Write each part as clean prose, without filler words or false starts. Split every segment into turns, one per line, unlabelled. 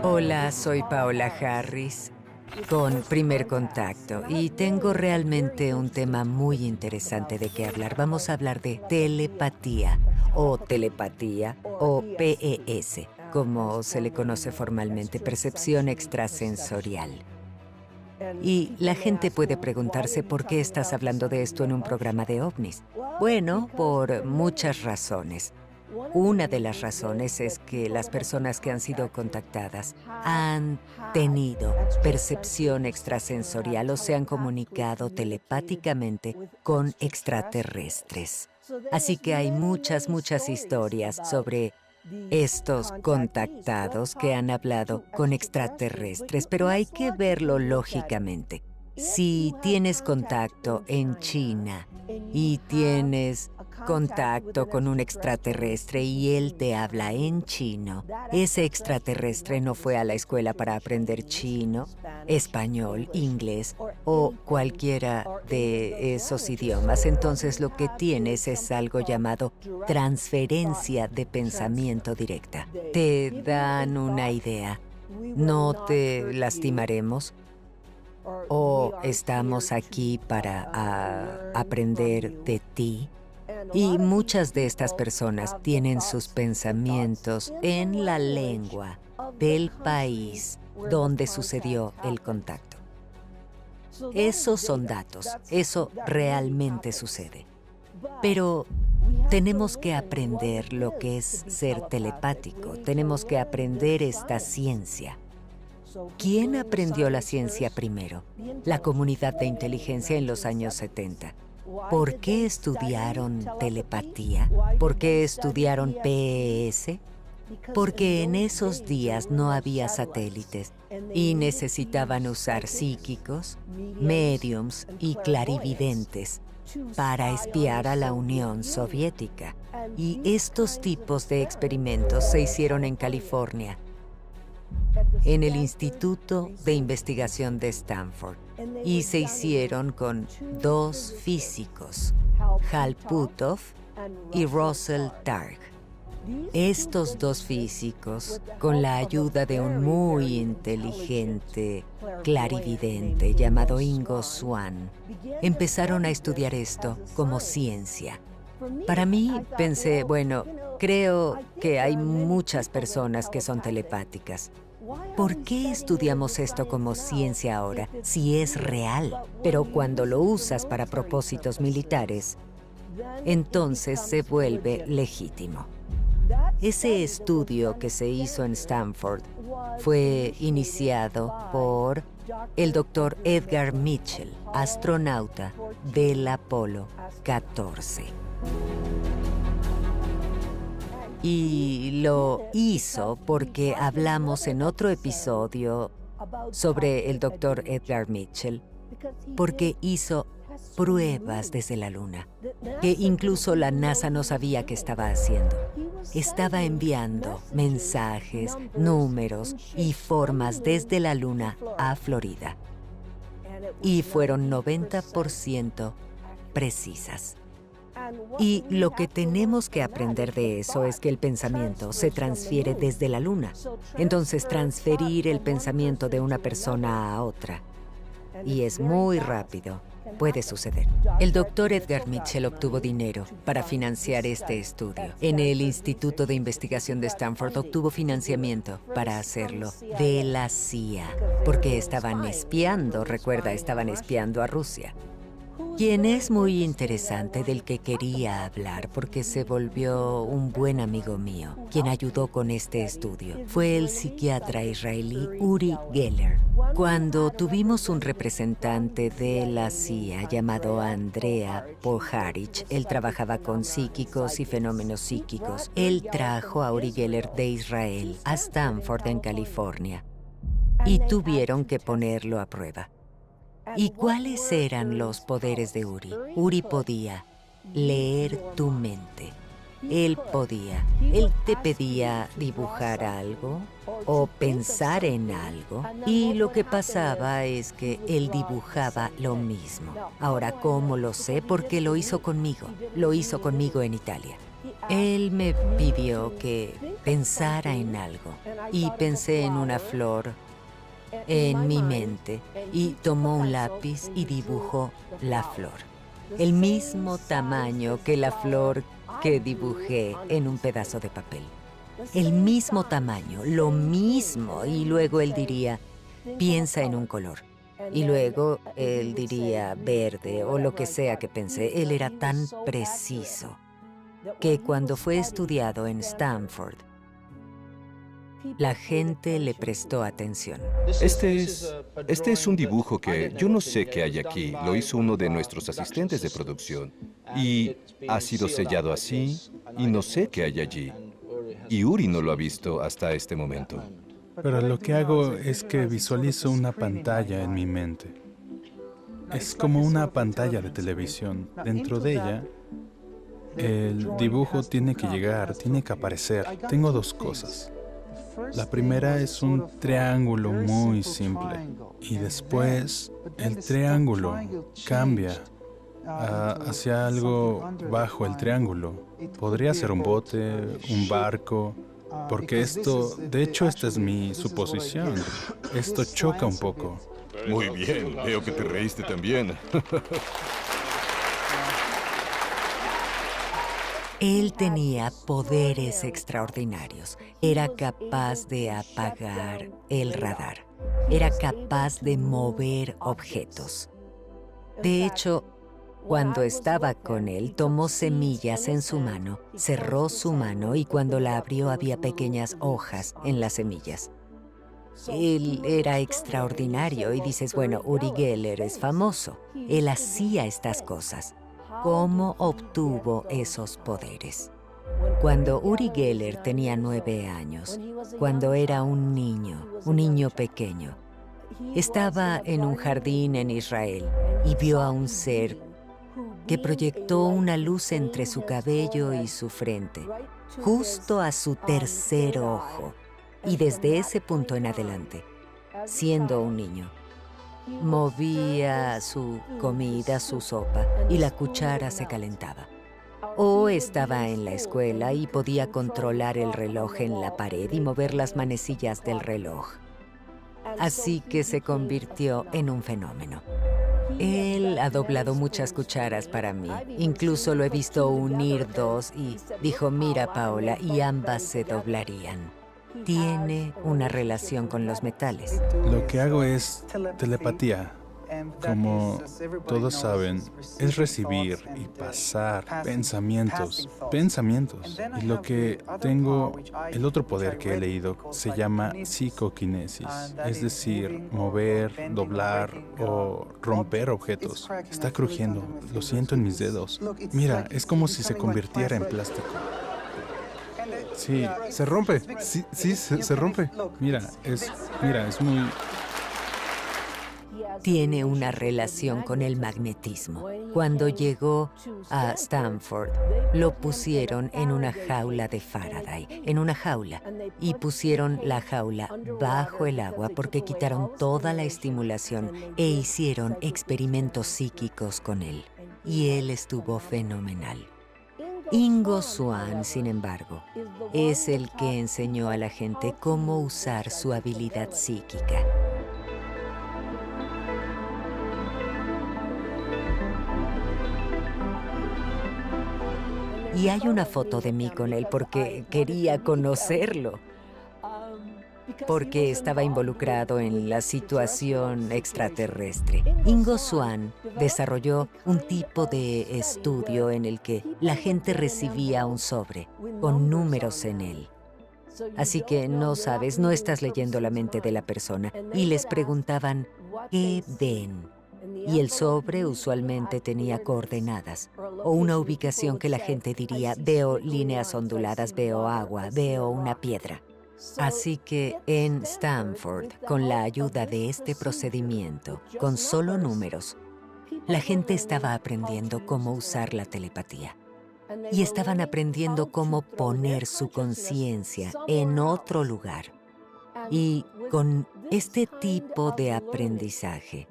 Hola, soy Paola Harris con Primer Contacto y tengo realmente un tema muy interesante de qué hablar. Vamos a hablar de telepatía o PES, como se le conoce formalmente, percepción extrasensorial. Y la gente puede preguntarse por qué estás hablando de esto en un programa de ovnis. Bueno, por muchas razones. Una de las razones es que las personas que han sido contactadas han tenido percepción extrasensorial o se han comunicado telepáticamente con extraterrestres. Así que hay muchas historias sobre estos contactados que han hablado con extraterrestres, pero hay que verlo lógicamente. Si tienes contacto en China y tienes contacto con un extraterrestre y él te habla en chino, ese extraterrestre no fue a la escuela para aprender chino, español, inglés o cualquiera de esos idiomas. Entonces lo que tienes es algo llamado transferencia de pensamiento directa. Te dan una idea. No te lastimaremos. O estamos aquí para aprender de ti. Y muchas de estas personas tienen sus pensamientos en la lengua del país donde sucedió el contacto. Esos son datos, eso realmente sucede. Pero tenemos que aprender lo que es ser telepático, tenemos que aprender esta ciencia. ¿Quién aprendió la ciencia primero? La comunidad de inteligencia en los años 70. ¿Por qué estudiaron telepatía? ¿Por qué estudiaron PES? Porque en esos días no había satélites y necesitaban usar psíquicos, médiums y clarividentes para espiar a la Unión Soviética. Y estos tipos de experimentos se hicieron en California, en el Instituto de Investigación de Stanford, y se hicieron con dos físicos, Hal Puthoff y Russell Targ. Estos dos físicos, con la ayuda de un muy inteligente clarividente llamado Ingo Swann, empezaron a estudiar esto como ciencia. Para mí, pensé, bueno, creo que hay muchas personas que son telepáticas. ¿Por qué estudiamos esto como ciencia ahora, si es real? Pero cuando lo usas para propósitos militares, entonces se vuelve legítimo. Ese estudio que se hizo en Stanford fue iniciado por el Dr. Edgar Mitchell, astronauta del Apolo 14. Y lo hizo porque hablamos en otro episodio sobre el Dr. Edgar Mitchell, porque hizo pruebas desde la Luna, que incluso la NASA no sabía que estaba haciendo. Estaba enviando mensajes, números y formas desde la Luna a Florida. Y fueron 90% precisas. Y lo que tenemos que aprender de eso es que el pensamiento se transfiere desde la Luna. Entonces, transferir el pensamiento de una persona a otra, y es muy rápido, puede suceder. El Dr. Edgar Mitchell obtuvo dinero para financiar este estudio. En el Instituto de Investigación de Stanford obtuvo financiamiento para hacerlo de la CIA, porque estaban espiando, recuerda, estaban espiando a Rusia. Quien es muy interesante, del que quería hablar porque se volvió un buen amigo mío, quien ayudó con este estudio, fue el psiquiatra israelí Uri Geller. Cuando tuvimos un representante de la CIA llamado Andrea Poharic, él trabajaba con psíquicos y fenómenos psíquicos. Él trajo a Uri Geller de Israel a Stanford, en California, y tuvieron que ponerlo a prueba. ¿Y cuáles eran los poderes de Uri? Uri podía leer tu mente. Él te pedía dibujar algo o pensar en algo, y lo que pasaba es que él dibujaba lo mismo. Ahora, ¿cómo lo sé? Porque lo hizo conmigo en Italia. Él me pidió que pensara en algo y pensé en una flor en mi mente y tomó un lápiz y dibujó la flor. El mismo tamaño que la flor que dibujé en un pedazo de papel. El mismo tamaño, lo mismo. Y luego él diría, piensa en un color. Y luego él diría verde o lo que sea que pensé. Él era tan preciso que cuando fue estudiado en Stanford, la gente le prestó atención.
Este es un dibujo que yo no sé qué hay aquí. Lo hizo uno de nuestros asistentes de producción. Y ha sido sellado así, y no sé qué hay allí. Y Uri no lo ha visto hasta este momento.
Pero lo que hago es que visualizo una pantalla en mi mente. Es como una pantalla de televisión. Dentro de ella, el dibujo tiene que llegar, tiene que aparecer. Tengo dos cosas. La primera es un triángulo muy simple y después el triángulo cambia hacia algo bajo el triángulo. Podría ser un bote, un barco, porque de hecho esta es mi suposición. Esto choca un poco.
Muy bien, veo que te reíste también.
Él tenía poderes extraordinarios. Era capaz de apagar el radar. Era capaz de mover objetos. De hecho, cuando estaba con él, tomó semillas en su mano, cerró su mano y cuando la abrió había pequeñas hojas en las semillas. Él era extraordinario y dices, bueno, Uri Geller es famoso. Él hacía estas cosas. ¿Cómo obtuvo esos poderes? Cuando Uri Geller tenía 9 años, cuando era un niño pequeño, estaba en un jardín en Israel y vio a un ser que proyectó una luz entre su cabello y su frente, justo a su tercer ojo. Y desde ese punto en adelante, siendo un niño, movía su comida, su sopa, y la cuchara se calentaba. O estaba en la escuela y podía controlar el reloj en la pared y mover las manecillas del reloj. Así que se convirtió en un fenómeno. Él ha doblado muchas cucharas para mí. Incluso lo he visto unir dos y dijo, mira, Paola, y ambas se doblarían. Tiene una relación con los metales.
Lo que hago es telepatía. Como todos saben, es recibir y pasar pensamientos. Y lo que tengo, el otro poder que he leído, se llama psicoquinesis. Es decir, mover, doblar o romper objetos. Está crujiendo, lo siento en mis dedos. Mira, es como si se convirtiera en plástico. Sí, se rompe. Sí, se rompe. Mira, es muy...
Tiene una relación con el magnetismo. Cuando llegó a Stanford, lo pusieron en una jaula de Faraday, y pusieron la jaula bajo el agua porque quitaron toda la estimulación e hicieron experimentos psíquicos con él. Y él estuvo fenomenal. Ingo Swann, sin embargo, es el que enseñó a la gente cómo usar su habilidad psíquica. Y hay una foto de mí con él porque quería conocerlo, porque estaba involucrado en la situación extraterrestre. Ingo Swann desarrolló un tipo de estudio en el que la gente recibía un sobre con números en él. Así que no sabes, no estás leyendo la mente de la persona. Y les preguntaban, ¿qué ven? Y el sobre usualmente tenía coordenadas o una ubicación que la gente diría, veo líneas onduladas, veo agua, veo una piedra. Así que en Stanford, con la ayuda de este procedimiento, con solo números, la gente estaba aprendiendo cómo usar la telepatía. Y estaban aprendiendo cómo poner su conciencia en otro lugar. Y con este tipo de aprendizaje,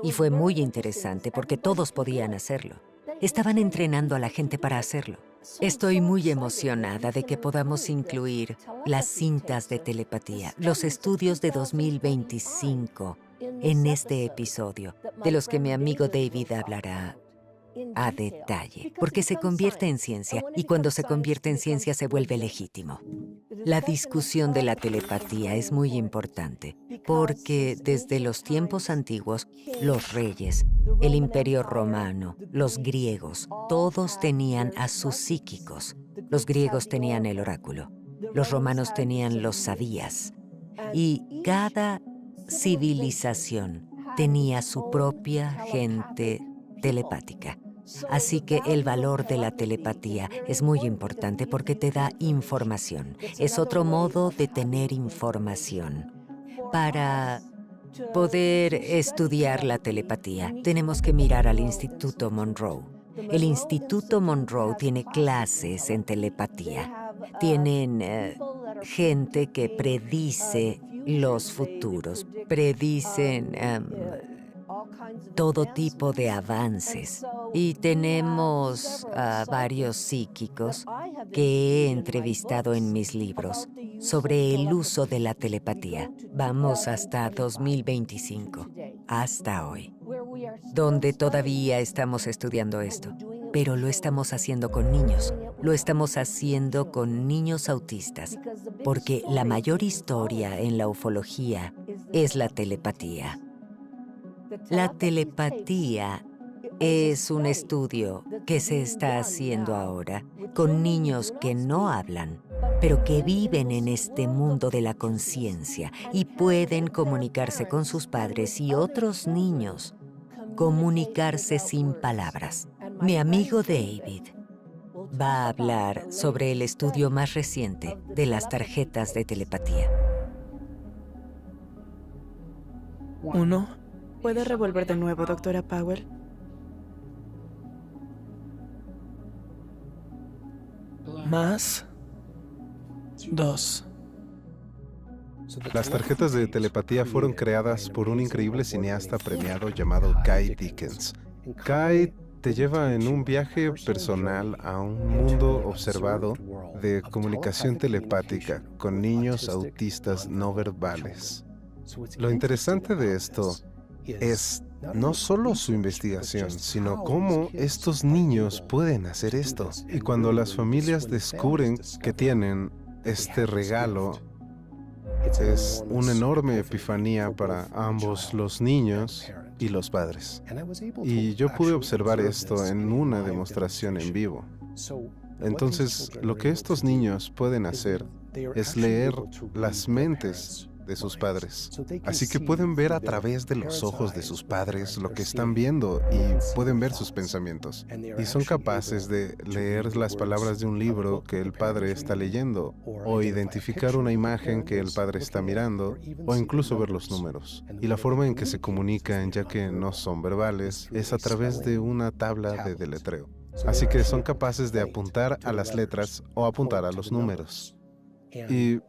y fue muy interesante porque todos podían hacerlo. Estaban entrenando a la gente para hacerlo. Estoy muy emocionada de que podamos incluir las cintas de telepatía, los estudios de 2025 en este episodio, de los que mi amigo David hablará a detalle, porque se convierte en ciencia y cuando se convierte en ciencia se vuelve legítimo. La discusión de la telepatía es muy importante porque desde los tiempos antiguos, los reyes, el Imperio Romano, los griegos, todos tenían a sus psíquicos. Los griegos tenían el oráculo, los romanos tenían los sabías y cada civilización tenía su propia gente telepática. Así que el valor de la telepatía es muy importante porque te da información. Es otro modo de tener información. Para poder estudiar la telepatía, tenemos que mirar al Instituto Monroe. El Instituto Monroe tiene clases en telepatía. Tienen gente que predice los futuros, predicen todo tipo de avances. Y tenemos a varios psíquicos que he entrevistado en mis libros sobre el uso de la telepatía. Vamos hasta 2025, hasta hoy, donde todavía estamos estudiando esto. Pero lo estamos haciendo con niños. Lo estamos haciendo con niños autistas, porque la mayor historia en la ufología es la telepatía. La telepatía es un estudio que se está haciendo ahora con niños que no hablan, pero que viven en este mundo de la conciencia y pueden comunicarse con sus padres y otros niños, comunicarse sin palabras. Mi amigo David va a hablar sobre el estudio más reciente de las tarjetas de telepatía.
1. ¿Puede revolver de nuevo, doctora Powell? Más 2.
Las tarjetas de telepatía fueron creadas por un increíble cineasta premiado llamado Guy Dickens. Guy te lleva en un viaje personal a un mundo observado de comunicación telepática con niños autistas no verbales. Lo interesante de esto es no solo su investigación, sino cómo estos niños pueden hacer esto. Y cuando las familias descubren que tienen este regalo, es una enorme epifanía para ambos los niños y los padres. Y yo pude observar esto en una demostración en vivo. Entonces, lo que estos niños pueden hacer es leer las mentes de sus padres. Así que pueden ver a través de los ojos de sus padres lo que están viendo y pueden ver sus pensamientos. Y son capaces de leer las palabras de un libro que el padre está leyendo, o identificar una imagen que el padre está mirando, o incluso ver los números. Y la forma en que se comunican, ya que no son verbales, es a través de una tabla de deletreo. Así que son capaces de apuntar a las letras o apuntar a los números. Y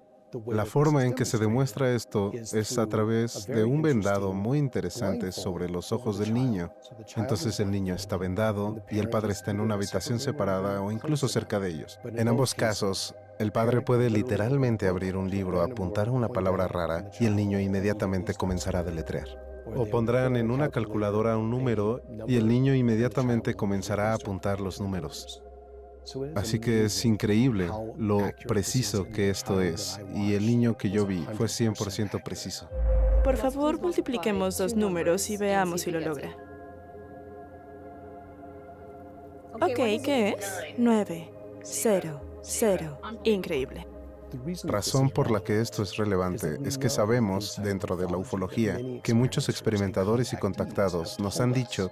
la forma en que se demuestra esto es a través de un vendado muy interesante sobre los ojos del niño. Entonces el niño está vendado y el padre está en una habitación separada o incluso cerca de ellos. En ambos casos, el padre puede literalmente abrir un libro, apuntar una palabra rara y el niño inmediatamente comenzará a deletrear. O pondrán en una calculadora un número y el niño inmediatamente comenzará a apuntar los números. Así que es increíble lo preciso que esto es, y el niño que yo vi fue 100% preciso.
Por favor, multipliquemos dos números y veamos si lo logra. Ok, ¿qué es? 9, 0, 0. Increíble.
Razón por la que esto es relevante es que sabemos, dentro de la ufología, que muchos experimentadores y contactados nos han dicho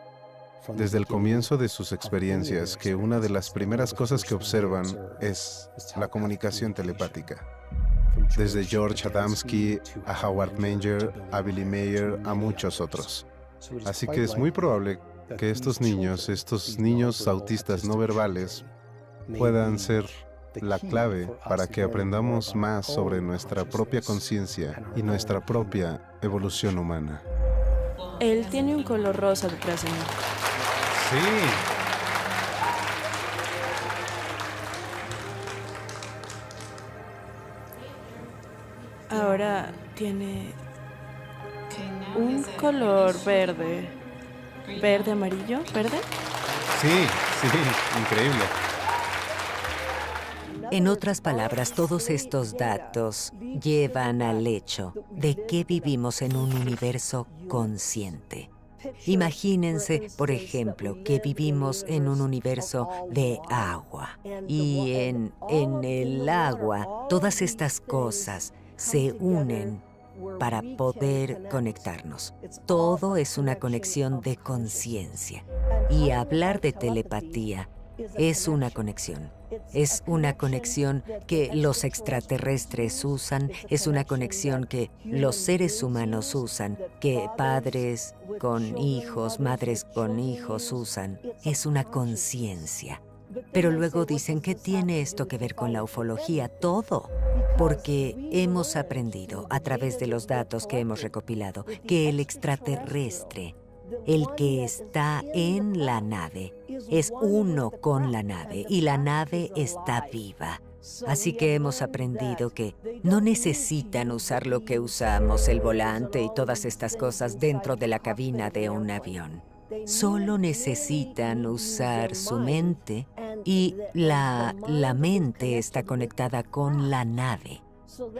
desde el comienzo de sus experiencias que una de las primeras cosas que observan es la comunicación telepática. Desde George Adamski a Howard Menger, a Billy Mayer, a muchos otros. Así que es muy probable que estos niños autistas no verbales, puedan ser la clave para que aprendamos más sobre nuestra propia conciencia y nuestra propia evolución humana.
Él tiene un color rosa detrás de mí.
Sí.
luna tiene un color verde. ¿Verde, amarillo? ¿Verde?
Sí, increíble.
En otras palabras, todos estos datos llevan al hecho de que vivimos en un universo consciente. Imagínense, por ejemplo, que vivimos en un universo de agua. Y en el agua, todas estas cosas se unen para poder conectarnos. Todo es una conexión de conciencia. Y hablar de telepatía es una conexión. Es una conexión que los extraterrestres usan, es una conexión que los seres humanos usan, que padres con hijos, madres con hijos usan. Es una conciencia. Pero luego dicen, ¿qué tiene esto que ver con la ufología? Todo. Porque hemos aprendido, a través de los datos que hemos recopilado, que el extraterrestre, el que está en la nave, es uno con la nave y la nave está viva. Así que hemos aprendido que no necesitan usar lo que usamos, el volante y todas estas cosas dentro de la cabina de un avión. Solo necesitan usar su mente y la mente está conectada con la nave.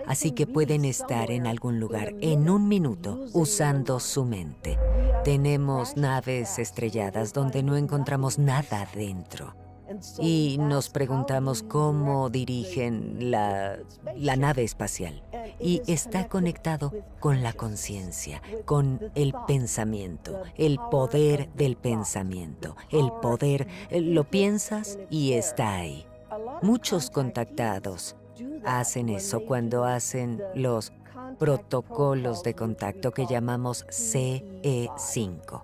Así que pueden estar en algún lugar en un minuto usando su mente. Tenemos naves estrelladas donde no encontramos nada dentro. Y nos preguntamos cómo dirigen la nave espacial. Y está conectado con la conciencia, con el pensamiento, el poder del pensamiento. El poder, lo piensas y está ahí. Muchos contactados hacen eso cuando hacen los protocolos de contacto que llamamos CE5.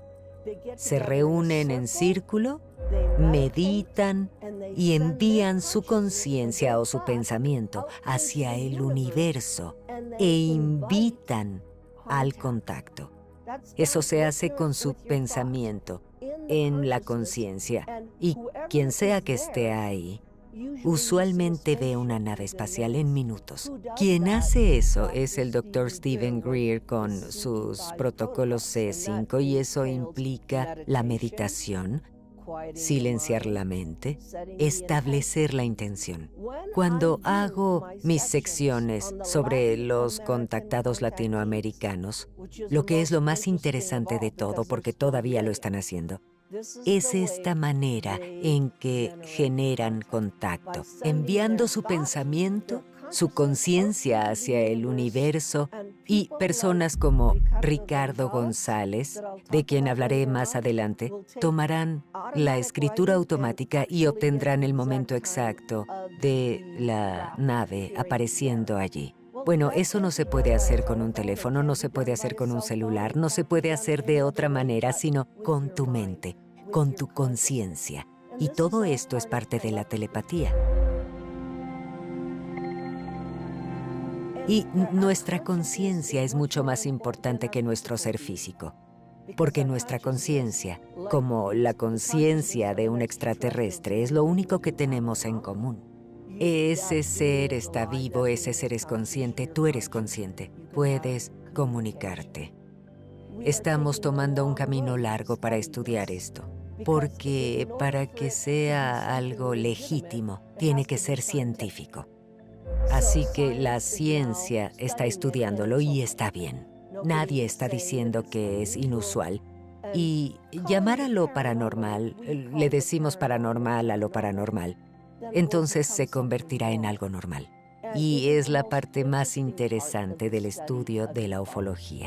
Se reúnen en círculo, meditan y envían su conciencia o su pensamiento hacia el universo e invitan al contacto. Eso se hace con su pensamiento en la conciencia y quien sea que esté ahí usualmente ve una nave espacial en minutos. Quien hace eso es el Dr. Stephen Greer con sus protocolos C5 y eso implica la meditación, silenciar la mente, establecer la intención. Cuando hago mis secciones sobre los contactados latinoamericanos, lo que es lo más interesante de todo, porque todavía lo están haciendo, es esta manera en que generan contacto, enviando su pensamiento, su conciencia hacia el universo y personas como Ricardo González, de quien hablaré más adelante, tomarán la escritura automática y obtendrán el momento exacto de la nave apareciendo allí. Bueno, eso no se puede hacer con un teléfono, no se puede hacer con un celular, no se puede hacer de otra manera, sino con tu mente, con tu conciencia. Y todo esto es parte de la telepatía. Y nuestra conciencia es mucho más importante que nuestro ser físico, porque nuestra conciencia, como la conciencia de un extraterrestre, es lo único que tenemos en común. Ese ser está vivo, ese ser es consciente, tú eres consciente, puedes comunicarte. Estamos tomando un camino largo para estudiar esto, porque para que sea algo legítimo, tiene que ser científico. Así que la ciencia está estudiándolo y está bien. Nadie está diciendo que es inusual. Y llamar a lo paranormal, le decimos paranormal a lo paranormal, entonces se convertirá en algo normal. Y es la parte más interesante del estudio de la ufología.